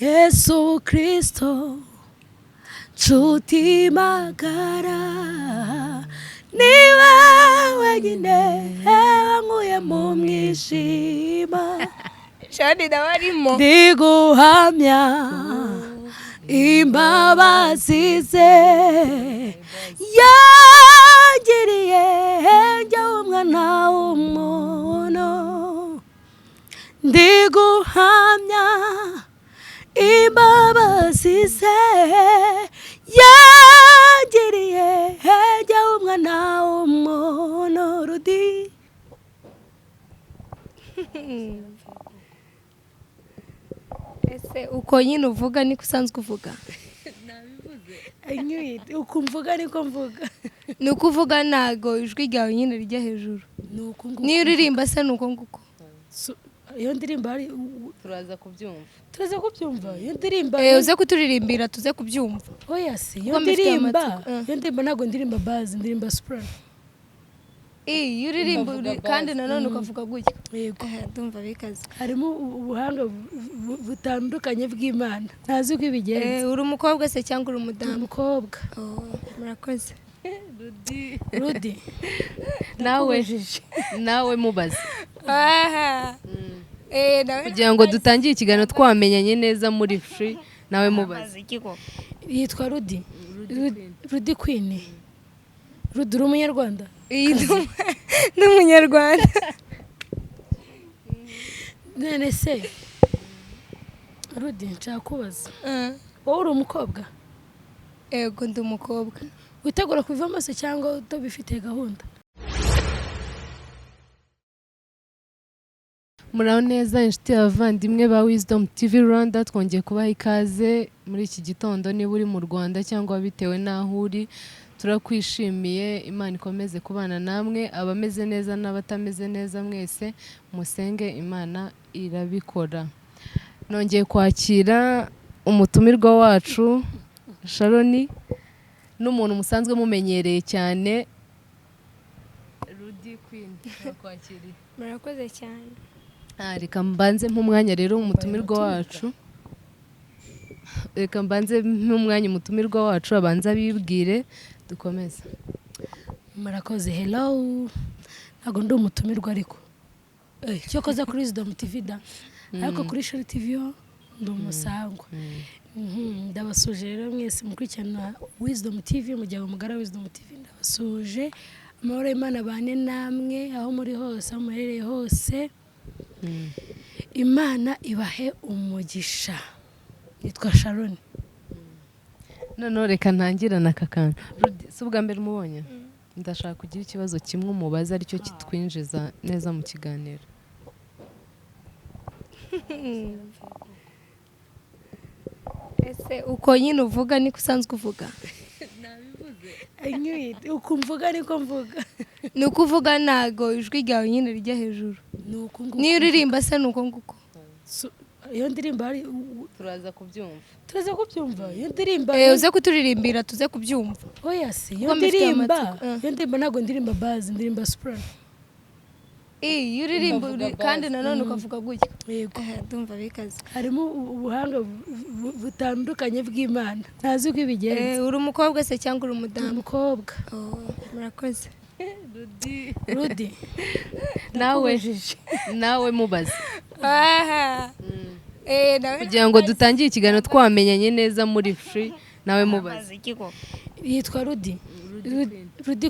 Yesu Kristo nshuti magara niwe wenyine wankuye mu mwijima shani nabarimo ndiguhamya imbabazi ze yangiriye njya umwana w'umuntu ndiguhamya imbabazi ze yangiriye njya umwana w'umuntu Rudi ese uko nyine uvuga niko usanzwe uvuga nabivuze uko mvuga niko mvuga ni uko uvuga ntago ijwi ryawe nyine rijya hejuru niyo uririmba se ni uko nguko iyo ndirimba hari turaza kubyumva iyo ndirimba uze kuturirimbira tuze kubyumva oya si iyo ndirimba ntabwo ndirimba bazi ndirimba soprano iyo uririmba kandi nanone ukavuga gutya yego ndumva bikaze harimo ubuhanga butandukanye bw'Imana ntazi uko ibigenza uri umukobwa se cyangwa uri umudamu umukobwa murakoze Rudi nawe mubaze kugira ngo dutangire ikiganiro twamenyanye neza muri free nawe mubaze yitwa Rudi Queen Rudi uri umunyarwanda ni umunyarwanda none se Rudi nshaka kubaza wowe uri umukobwa yego ndi umukobwa witegura kubivamo se cyangwa utabifitiye gahunda muraho neza inshuti y'abavandimwe ba Wisdom TV Rwanda twongeye kubaha ikaze muri iki gitondo niba uri mu Rwanda cyangwa bitewe n'aho uri turakwishimiye Imana ikomeze kubana namwe abameze neza n'abatameze neza mwese musenge Imana irabikora nongeye kwakira umutumirwa wacu Sharoni n'umuntu musanzwe mumenyereye cyane Rudi Queen twakwakiriye murakoze cyane reka mbanze nk'umwanya rero umutumirwa wacu umutumirwa wacu abanza bibwire dukomeze murakoze hello ntabwo ndi umutumirwa ariko cyo koza kuri Wisdom TV da ariko kuri Shari TV yo ndi umusangwa ndabasuje rero mwese mukurikirana Wisdom TV mujya mugara Wisdom TV ndabasuje amahoro y'Imana bane namwe aho muri hose aho muherereye hose Imana ibahe umugisha yitwa Sharon none reka ntangirana aka kantu si ubwa mbere umubonye ndashaka kugira ikibazo kimwe umubaza aricyo kitwinjiza neza mu kiganiro ese uko nyine uvuga niko usanzwe uvuga nabivuze uko mvuga niko mvuga ni uko uvuga ntago ijwi ryawe nyine rijya hejuru niyo uririmba se ni uko nguko iyo ndirimba hari turaza kubyumva iyo ndirimba uze kuturirimbira tuze kubyumva oya si iyo ndirimba ntabwo ndirimba bazi ndirimba soprano iyo uririmba kandi nanone ukavuga gutya yego ndumva bikaze harimo ubuhanga butandukanye bw'Imana ntazi uko ibigenza uri umukobwa se cyangwa uri umudamu umukobwa murakoze Rudi nawe mubaze kugira ngo dutangire ikiganiro twamenyanye neza muri free nawe mubaze yitwa Rudi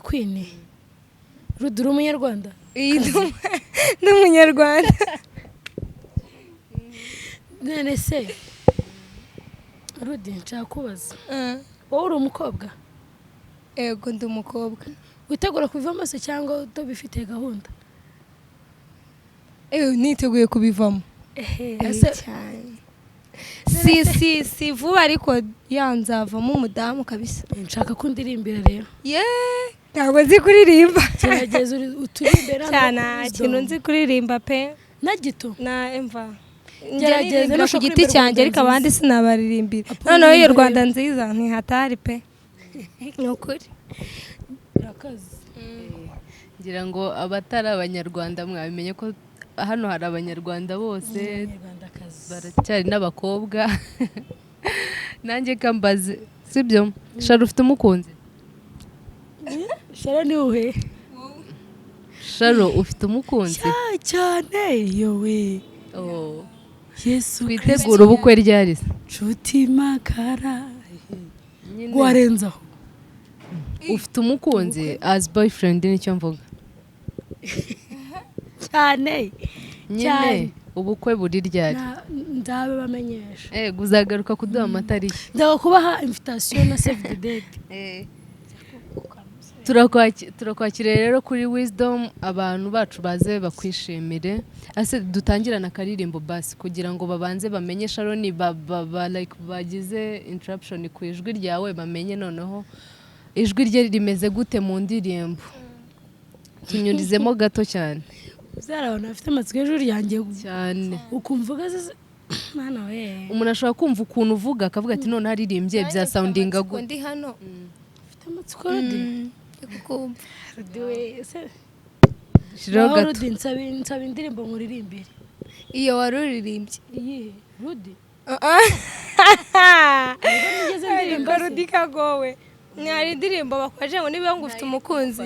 Queen Rudi uri umunyarwanda ni umunyarwanda none se Rudi nshaka kubaza wowe uri umukobwa yego ndi umukobwa witegura kubivamo se cyangwa utabifitiye gahunda niteguye kubivamo si vuba ariko yanzavamo umudamu kabisa nshaka ko ndirimbira rero ntabwo nzi kuririmba gerageza uturimbira cyane ikintu nzi kuririmba pe na gito na emva gerageza no ku giti cyanjye ariko abandi sinabaririmbira noneho iyo Rwanda nziza ntihatari pe ni ukuri murakoze ngira ngo abatari abanyarwanda mwabimenye ko hano hari abanyarwanda bose baracyari n'abakobwa nanjye kambaze sibyo Sharo ufite umukunzi Sharo ni uhe Sharo ufite umukunzi cyane yowe Yesu twitegura ubukwe ryari nshuti magara warenzaho ufite umukunzi as boyfriend nicyo mvuga cyane nyine ubukwe buri ryari ndabe bamenyesha uzagaruka kuduha amatariki ndago kubaha invitation na save the date turakwakira rero kuri Wisdom abantu bacu baze bakwishimire ase dutangirana akaririmbo basi kugira ngo babanze bamenye Sharon like bagize interruption ku ijwi ryawe bamenye noneho ijwi rye rimeze gute mu ndirimbo tunyurizemo gato cyane zarabona afite amatsiko y'ijwi ryanjye cyane ukumvuga mwana we umuntu ashobora kumva ukuntu uvuga akavuga ati none haririmbye bya soundinga gute ndi hano afite amatsiko rudi kukumva rudi we shiraho gato rudi nsaba indirimbo nkuririmbire iyo waruririmbye iyi rudi ariko rudi kagowe mwari indirimbo bakwaje ngo niba ufite umukunzi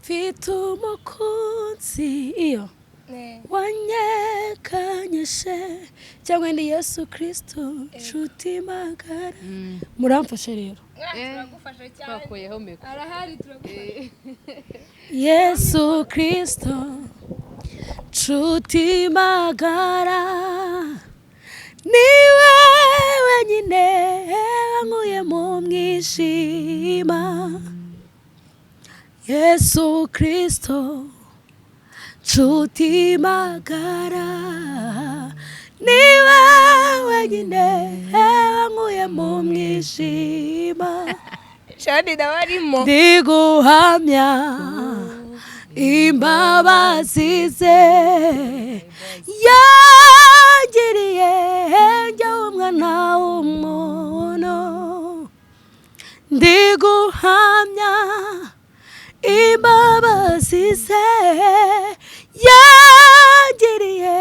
mfite umukunzi iyo wanyekanyeshe cyangwa ndi Yesu Kristo nshuti magara muramfashe rero turagufasha cyane arahari turagufasha Yesu Kristo nshuti magara niwe wenyine wankuye mu mwijima Yesu Kristo nshuti magara niwe wenyine wankuye mu mwijima shani ndabarimo ndiguhamya imbabazi ze yangiriye njyewe umwana w'umuntu ndiguhamya imbabazi ze yangiriye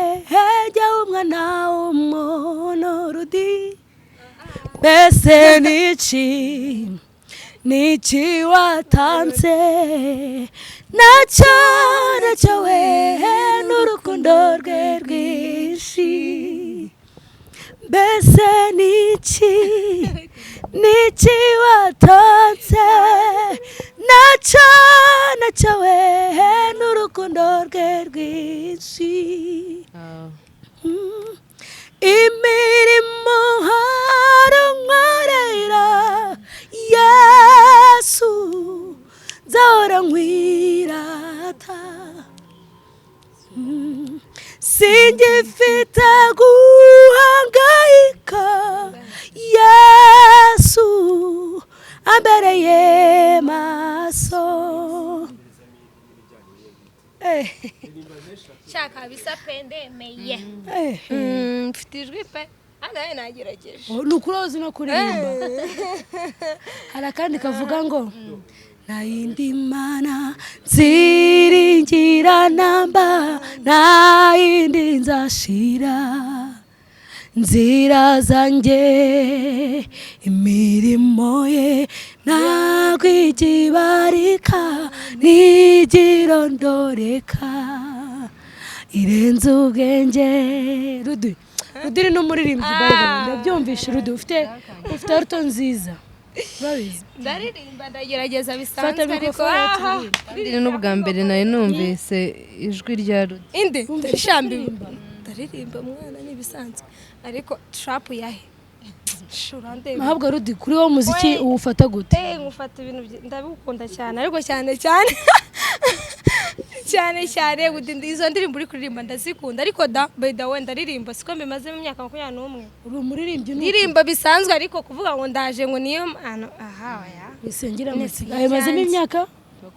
njyewe umwana w'umuntu rudi mbese niki watanze nacyo we n'urukundo rwe rwinshi mbese niki watanze nacyo we n'urukundo rwe rwinshi imirimo harunkorera Yesu nzahora nkwirata singifite guhangayika Yesu ambereye maso shaka bisa pendemeye mfite ijwi pe nawe nagerageje nukurozi no kuririmba hari akandi kavuga ngo nta yindi mana nziringira namba nta yindi nzashira nzira zanjye imirimo ye ntabwo ikibarika ntigirondoreka irenze ubwenge rudi ni n'umuririmbyi ndabyumvishe rudi ufite ruto nziza urabizi ndaririmba ndagerageza bisanzwe ariko ni n'ubwa mbere nari numvise ijwi rya rudi indi ndaririmba mwana n'ibisanzwe ariko trapu yahe ntabwo rudi kuri wo muziki uwufata gute nkufata ibintu ndabikunda cyane ariko cyane izo ndirimbo uri kuririmba ndazikunda ariko by the way ndaririmba siko mbimazemo imyaka 21 uri umuririmbyi ndirimba bisanzwe ariko kuvuga ngo ndaje ngo niyo ya bisengera musiga ayimazemo imyaka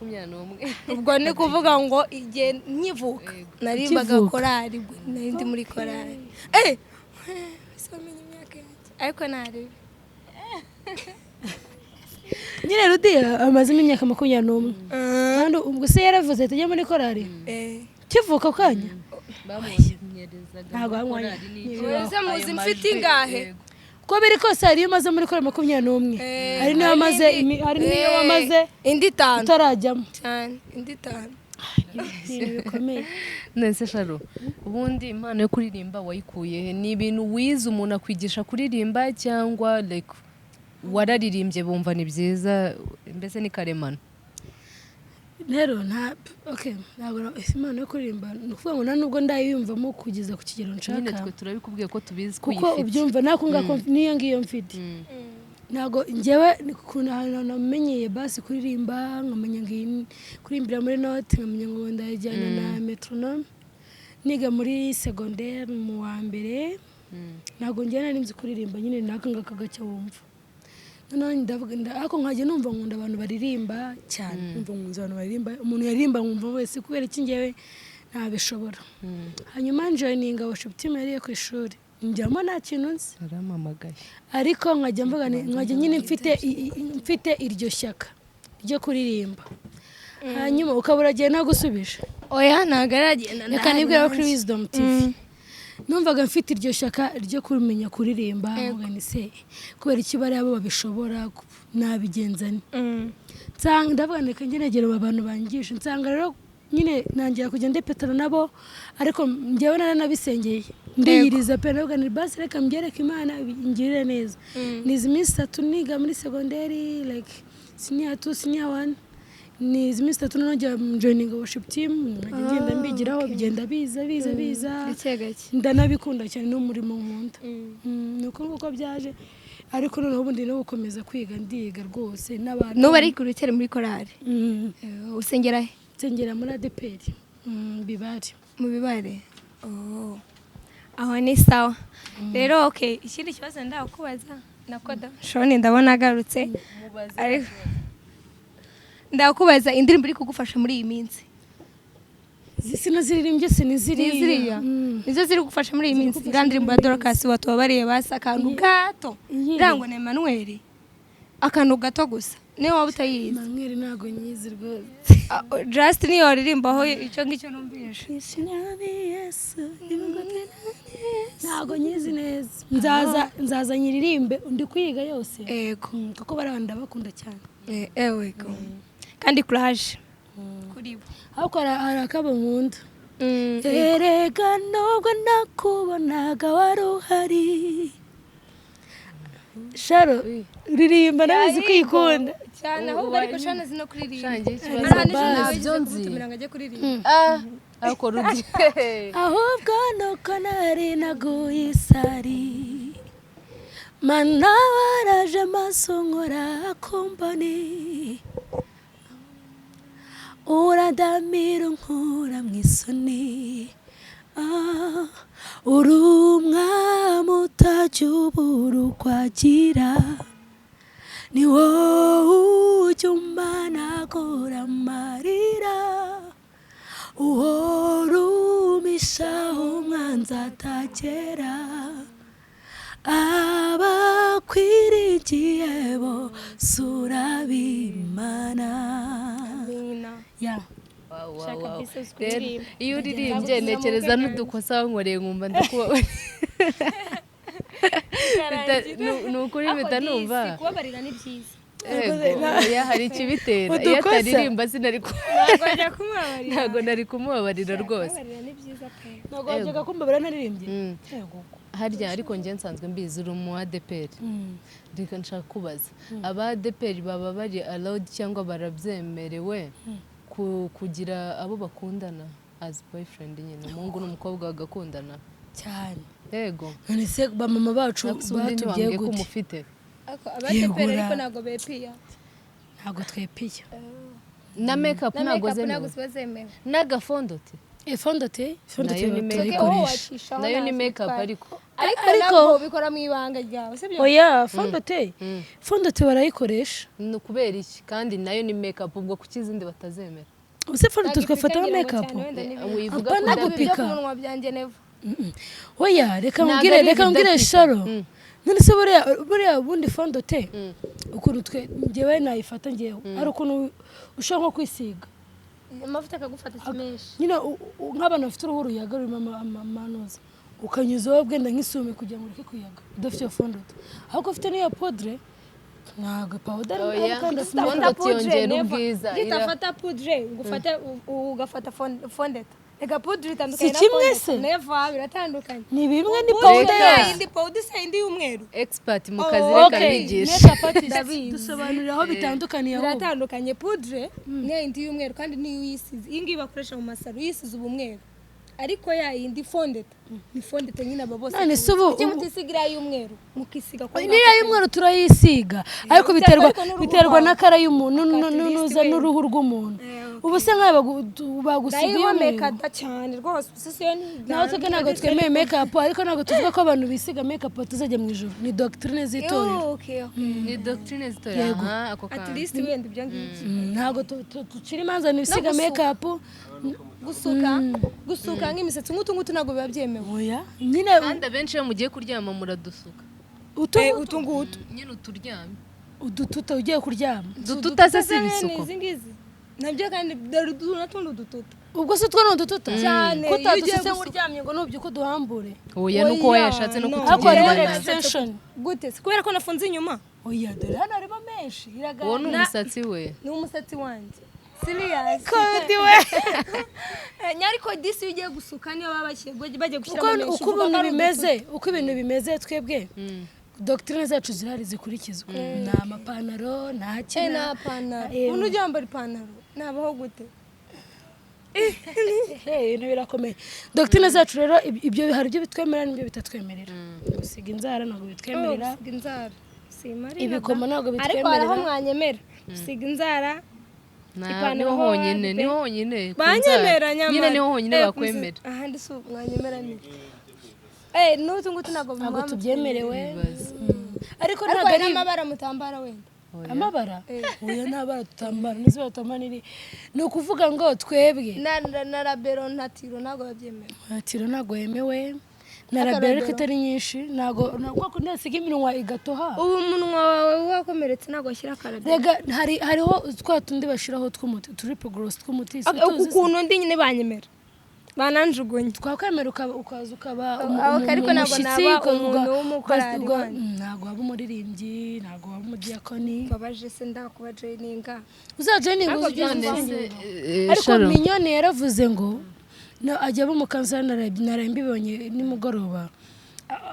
21 ubwo ni kuvuga ngo igihe nkivuka narimbaga korari ndi muri korari ariko nari nyine rudi amazemo imyaka 21 kandi ubwo se yaravuze tujye muri korari kivuka kanya bamubonye wanyoherezaga Ntabwo korali wanyoherezaga. n'iki. Wese Ayo muzi majwi, mfite ingahe? yego. uko biri kose hari iyo umaze muri kore 21 hari n'iyo wamaze hari n'iyo wamaze indi 5 utarajyamo cyane indi 5 ibintu bikomeye. Nese Sharo, ubundi impano yo kuririmba wayikuye he? Ni ibintu wize umuntu akwigisha kuririmba cyangwa like wararirimbye bumva ni byiza mbese ni karemano? rero ntabwo impano yo kuririmba ni ukuvuga ngo nta nubwo ndayiyumvamo kugeza ku kigero Nyine nshaka twe turabikubwiye ko tubizi kuko kuyifite. ubyumva nako ngako niyo ngiyo mfite ntabwo njyewe ukuntu ahantu namenyeye basi kuririmba nkamenya kurimbira muri note nkamenya ngo ndajyana na metronome niga muri secondaire mu wa mbere ntabwo njyewe nari nzi kuririmba nyine nako ngako gacyo wumva noneho ndavuga ariko nkajya numva nkunda abantu baririmba cyane numva nkunze abantu baririmba umuntu yaririmba nkumva wese kubera iki njyewe ntabishobora hanyuma joininga worship team yari ku ishuri njyamo nta kintu nzi Aramamagaye. ariko nkajya mvuga nkajya nyine mfite iryo shyaka ryo kuririmba hanyuma ukabura agiye nagusubije oya ntabwo aragenda reka nibwira kuri Wisdom TV numvaga mfite iryo shyaka ryo kumenya kuririmba nse kubera iki bari abo babishobora nabigenzane ndavuga reka ngeragere abantu bangisha nsanga rero nyine nangira kujya ndepetana nabo ariko njyewe naranabisengeye ndiyiriza pe navuga ni basi reka mbyereke Imana ingirire neza nizi minsi 3 niga muri secondaire like senior 2 senior 1 nizi minsi 3 nongera joining worship team ngenda mbigiraho bigenda biza ndanabikunda cyane n'umurimo nkunda nuko nguko byaje ariko noneho ubundi no gukomeza kwiga ndiga rwose n'abantu nuba ari kurutera muri korali usengera he? nsengera muri ADPR bibari mu bibare aho ni sawa rero okay ikindi kibazo ndakubaza nakoda shoni ndabona agarutse ariko ndakubaza indirimbo iri kugufasha muri iyi minsi sinaziririmbye siniziriya nizo ziri gufasha muri iyi minsi indirimbo ya Dorcas watubariye basa akantu gato irango na Emmanuel akantu gato gusa niwe waba utayizi Emmanuel ntago nyizi rwose just niyo waririmbaho icyo ngicyo numvisha ntago nyizi neza nzaza nyiririmbe ndi kwiga yose yego kuko barabanda bakunda cyane ewego kandi courage kuri bo ariko hari akaba nkunda erega nubwo nakubonaga wari uhari Sharo ririmba nabizi kwikunda cyane ahubwo ariko shana zino kuririmba ntabyo nzi ariko rudi ahubwo nuko nari naguye isari mana waraje amaso nkora kumboni uradamira unkura mu isoni uri umwami utajya ubura ukwagira ni wowe ujya umanagura amarira uhora umishaho umwanzi atagera abakwirigiye bose urabimana iyo uririmbye ntekereza n'udukosa wankoreye nkumva ndakubabarira ni ukuri mpita numva kubabarira ni byiza hari ikibitera iyo ataririmba ntabwo nari kumubabarira rwose ntabwo wajyaga kumbabarira naririmbye harya ariko njye nsanzwe mbizi uri mu ADPR reka nshaka kubaza aba ADPR baba bari allowed cyangwa barabyemerewe kugira abo bakundana as boyfriend nyine umuhungu n'umukobwa bagakundana cyane yego none se bamama bacu batubwiye gute umufite abadepere ariko ntago bepiya ntago twepiya na makeup ntago zemewe n'agafondote fondote nayo ni makeup ariko ntabwo bikora mu ibanga ryawe sibyo oya fondote barayikoresha ni kubera iki kandi nayo ni makeup ubwo kuki izindi batazemera use fondote twafataho makeup wivuga ko ndagupika umunwa byanjye nevo oya reka mbwire Sharo none se buriya ubundi fondote ukuntu njyewe nayifata njyewe ari ukuntu ushobora nko kwisiga amavuta akagufata kimeshi nyine nk'abantu bafite uruhu ruyaga rurimo amanuza ukanyuzaho bwenda nk'isume kugira ngo ureke kuyaga udafite iyo fondota ahubwo ufite n'iyo podre ntabwo powder kandi ufite yongera ubwiza gitafata poudre ugafata fondeta ega poudre itandukanye si kimwe se neva biratandukanye ni bimwe ni powder indi powder indi y'umweru expert mu kazi reka bigisha dusobanurira aho bitandukaniye biratandukanye poudre ni indi y'umweru kandi niyo uyisize iyi ngiyi bakoresha mu masaro uyisize ubumweru ariko ya yindi fondeta ni fondeta nyine aba bose none se ubu mutisigira y'umweru mukisiga kwa niyo y'umweru turayisiga ariko biterwa n'akara y'umuntu n'unuza n'uruhu rw'umuntu ubu se nk'aho bagusiga makeup cyane rwose sisiyo ni ntabwo twemeye makeup ariko ntabwo tuvuga ko abantu bisiga makeup batazajya mu ijuru ni doctrine z'itorero ni doctrine z'itorero ako at least wenda ibyo ngibyo ntabwo tucira imanza nibisiga makeup gusuka nk'imisatsi nk'utu ntabwo biba byemewe oya nyine kandi abenshi iyo mugiye kuryama muradusuka utu ngutu nyine uturyamye udututa ugiye kuryama dututa se si ibisuko izi ngizi nabyo kandi n'utundi udututa ubwo se utwo ni udututa cyane ko utadusutse nk'uryamye ngo nubyuka uduhambure oya nuko wayashatse no kutugira extension gute kubera ko nafunze inyuma oya dore hano harimo menshi iragaragara uwo ni umusatsi we ni umusatsi wanjye serious kodi we nyariko disi ugiye gusuka niyo baba bagiye gushyira menshi uko ibintu bimeze twebwe doctrine zacu zirari zikurikizwa ni amapantaro nta kintu nta pantaro umuntu ujya wambara ipantaro nabaho gute ibintu birakomeye doctrine zacu rero ibyo hari ibyo bitwemerera n'ibyo bitatwemerera gusiga inzara ntabwo bitwemerera gusiga inzara ibikomo ntabwo ariko bitwemerera haraho mwanyemera gusiga inzara niho honyine banyemera nyine niho honyine bakwemera ahandi si mwanyemera ni n'utu ngutu ntabwo tubyemerewe ariko ntabwo ari amabara mutambara wenda amabara oya ntabara tutambara n'izuba tutambara ni ukuvuga ngo twebwe na rabero na tiro ntabwo babyemewe tiro ntabwo yemewe na rabero ariko itari nyinshi ntabwo nasiga iminwa igatoha ubu umunwa wawe wakomeretse ntabwo washyira akarabero rega hariho twa tundi bashyiraho tw'umuti triple gross tw'umuti ukuntu ndi nyine banyemera bananjugunye twakwemera ukaza ukaba ariko ntabwo naba umuntu w'umukorari ntabwo waba umuririmbyi ntabwo waba umudiyakoni babaje se ndakuba joininga uzajoininga ariko minyone yaravuze ngo ajya aba umukanseri narembibonye nimugoroba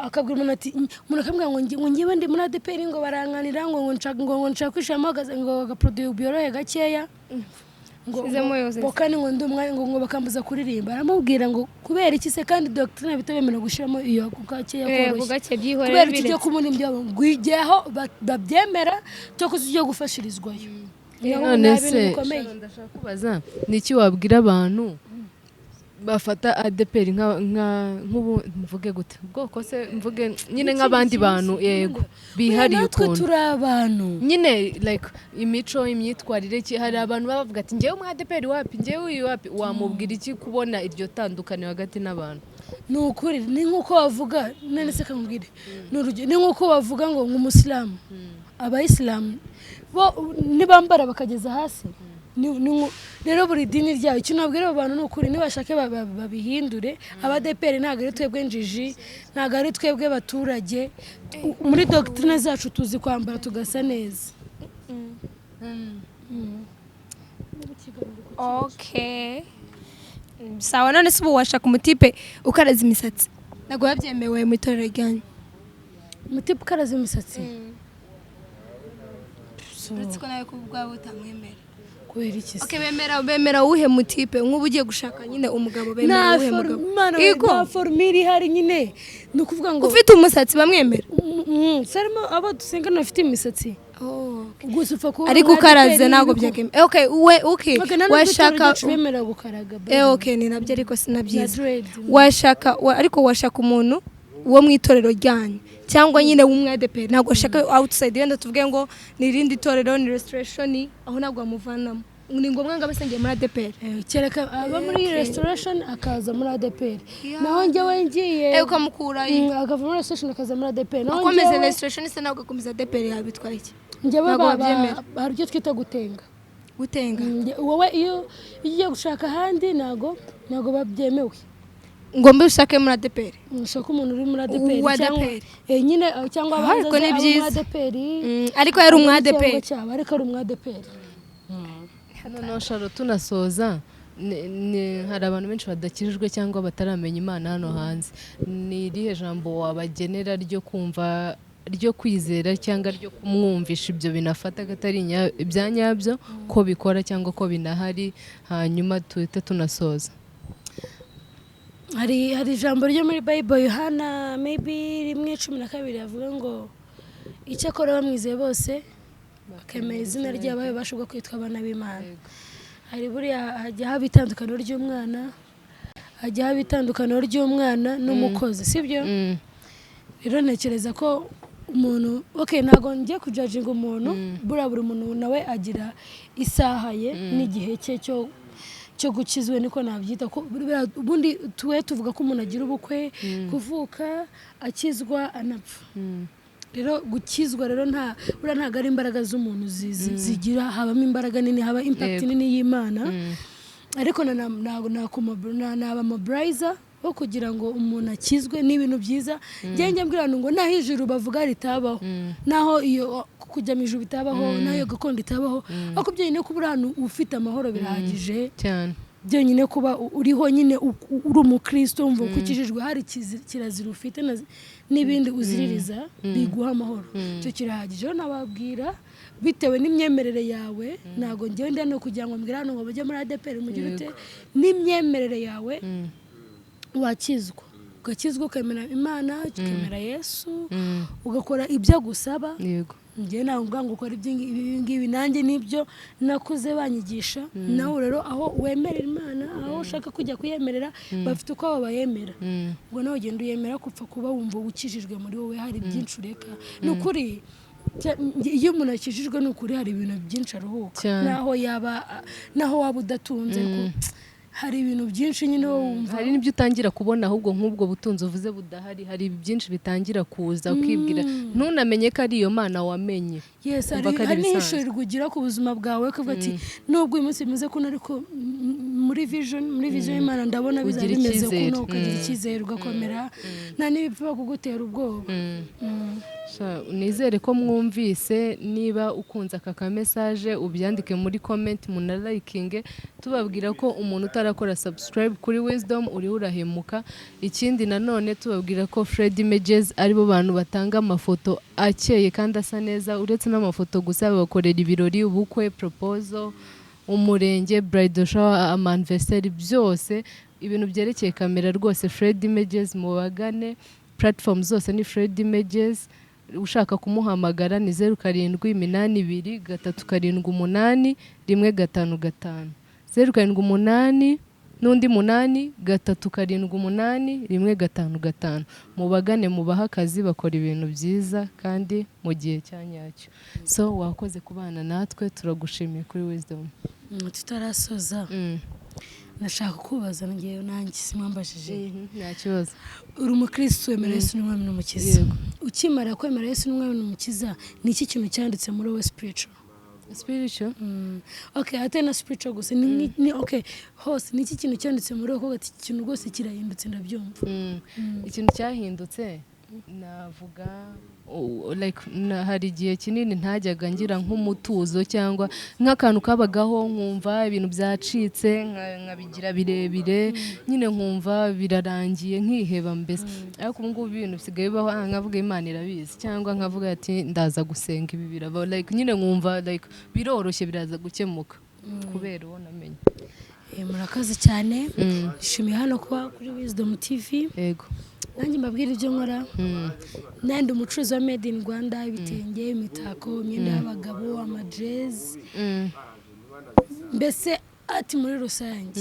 akabwira umuntu ati umuntu akambwira ngo ngiwe ndi muri ADPR ngo barankanira ngo nshaka kwishamo ngo agaproduit byorohe gakeya ngo kandi ngo ndi umwanya ngo bakambuza kuririmba aramubwira ngo kubera iki se kandi doctrine bitabemera gushiramo iyo gakeya koroshye kubera iki cyo kumurimbya ngo igeho babyemera cyo kuzijya gufashirizwayo none se ndashaka kubaza niki wabwira abantu bafata ADPR nk'ubu mvuge gute ubwoko se mvuge nyine nk'abandi bantu yego bihariye ukuntu turi abantu nyine like imico imyitwarire ki hari abantu bavuga ati ngewe mu ADPR wapi ngewe uyu wapi wamubwira iki kubona iryo tandukanye hagati n'abantu ni ukuri ni nk'uko bavuga none se kamubwire ni nk'uko bavuga ngo nk'umusilamu abayisilamu bo nibambara bakageza hasi rero buri dini ryayo icyo nabwira abo bantu ni ukuri nibashake babihindure ADPR ntabwo ari twebwe njiji ntabwo ari twebwe baturage muri doctrine zacu tuzi kwambara tugasa neza okay sawa none se ubu washaka umutipe ukaraza imisatsi ntabwo babyemewe mu itorero ryanyu umutipe ukaraza imisatsi uretse ko nawe kubwawe utamwemera kubera iki se bemera uwuhe mutipe nk'ubu ugiye gushaka nyine umugabo bemera uwuhe mugabo nta formule ihari nyine ni ukuvuga ngo ufite umusatsi bamwemera sarimo abo dusengana bafite imisatsi gusa upfa kuba ariko ukaraze ntabwo byakemera washaka bemera gukaraga ni nabyo ariko sinabyiza ariko washaka umuntu wo mu itorero ryanyu cyangwa nyine w'umwadeperi ntabwo ashaka outside yenda tuvuge ngo ni irindi torero ni restoration aho ntabwo bamuvanamo ni ngombwa ngo abasengeye muri ADPR kereka aba muri restoration akaza muri ADPR naho njyewe ngiye ukamukura akava muri restoration akaza muri ADPR naho akomeza restoration se ntabwo akomeza ADPR yabitwaye iki njyewe hari icyo twita gutenga gutenga wowe iyo ugiye gushaka ahandi ntago babyemewe ngo mbe ushake muri ADPR ushaka umuntu uri muri ADPR nyine cyangwa ariko ni byiza ariko yari umu ADPR ariko ari umu ADPR noneho sharo tunasoza hari abantu benshi badakijijwe cyangwa bataramenya Imana hano hanze ni irihe jambo wabagenera ryo kumva ryo kwizera cyangwa ryo kumwumvisha ibyo binafata gatari ibya nyabyo ko bikora cyangwa ko binahari hanyuma tuhite tunasoza hari ijambo ryo muri Bible Yohana maybe 1:12 yavuga ngo icyakora bamwizeye bose bakemera izina ry'abayo bashobora kwitwa abana b'Imana hari buriya hajya haba itandukaniro ry'umwana hajya haba itandukaniro ry'umwana n'umukozi sibyo rero ntekereza ko umuntu ntago ngiye kujudginga umuntu buri muntu nawe agira isaha ye n'igihe cye cyo gukizwa niko nabyita ko ubundi tuvuga ko umuntu agira ubukwe kuvuka akizwa anapfa rero gukizwa rero ntago ari imbaraga z'umuntu zigira habamo imbaraga nini haba impact nini y'Imana ariko naba mobilizer wo kugira ngo umuntu akizwe n'ibintu byiza njye mbwira ngo naho ijuru bavuga ritabaho naho iyo kujya mu ijuru bitabaho naho iyo gakondo itabaho ariko byonyine kuba ahantu ufite amahoro birahagije cyane byonyine kuba uriho nyine uri umukristo wumva ukikijijwe hari kirazira ufite n'ibindi uziririza biguha amahoro cyo kirahagije rero nababwira bitewe n'imyemerere yawe ntago ngewe ndano kugira ngo mbwira ngo bajye muri ADPR mugire ute n'imyemerere yawe wakizwa ugakizwa ukemera Imana ukemera Yesu ugakora ibyo agusaba yego ngiye nawe ngo ukora ibi nanjye nibyo nakuze banyigisha nawe rero aho wemerera Imana aho ushaka kujya kuyemerera bafite uko bayemera ngo nawe ugenda uyemera kupfa kuba wumva ukijijwe muri wowe hari byinshi ureka n'ukuri iyo umuntu akijijwe n'ukuri hari ibintu byinshi aruhuka naho waba udatunze hari ibintu byinshi nyine wumva hari n'ibyo utangira kubona ahubwo nk'ubwo butunzi uvuze budahari hari byinshi bitangira kuza ukibwira ntunamenye ko ari iyo Mana wamenye hari n'ishurirwa ugira ku buzima bwawe ukavuga ati nubwo uyu munsi bimeze kuno ariko muri vision y'Imana ndabona bizaba bimeze kuno ukagira icyizere ugakomera nta n'ibipfa kugutera ubwoba nizere ko mwumvise niba ukunze aka message ubyandike muri comment munalikinge tubabwira ko umuntu utarakora subscribe kuri Wisdom uri urahemuka ikindi nanone tubabwira ko Fred Images aribo bantu batanga amafoto akeye kandi asa neza uretse n'amafoto gusa bakorera ibirori ubukwe proposal umurenge bridal shower anniversary byose ibintu byerekeye kamera rwose Fred Images mubagane platform zose ni Fred Images ushaka kumuhamagara ni 0783781555 0788 n'undi 837811555 mubagane mubaha akazi bakora ibintu byiza kandi mu gihe cyanyacyo so wakoze kubana natwe turagushimiye kuri Wisdom tutarasoza nashaka kubaza ngewe nanjye simwambajije nta kibazo uri umukristo wemera Yesu n'umwami n'umukiza ukimara kwemera Yesu n'umwami n'umukiza ni iki kintu cyanditse muri we spiritual atena spiritual gusa ni hose ni iki kintu cyanditse muri we ko ati ikintu rwose kirahindutse ndabyumva ikintu cyahindutse navuga hari igihe kinini ntajyaga ngira nk'umutuzo cyangwa nk'akantu kabagaho nkumva ibintu byacitse nkabigira birebire nyine nkumva birarangiye nkiheba mbese ariko ubu ngubu ibintu bisigaye bibaho nkavuga Imana irabizi cyangwa nkavuga ati ndaza gusenga ibi biraba nyine nkumva biroroshye biraza gukemuka kubera uwo namenye murakoze cyane nshimiye hano kuba kuri Wisdom TV yego nanjye mbabwira ibyo nkora nandi umucuruzi wa made in Rwanda ibitenge imitako imyenda y'abagabo amadress mbese ati muri rusange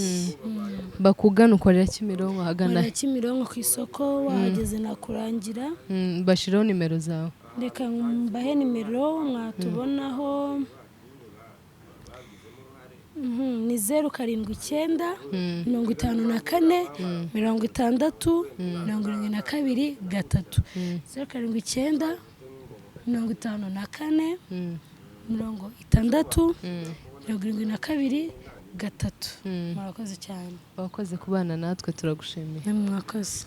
bakugana ukorera Kimironko hagana Kimironko ku isoko wahageze nakurangira bashiraho nimero zawe reka mbahe nimero mwatubonaho ni 079 54 60 72 3 079 54 60 72 3. Murakoze cyane. Wakoze kubana natwe turagushimiye. Mwakoze.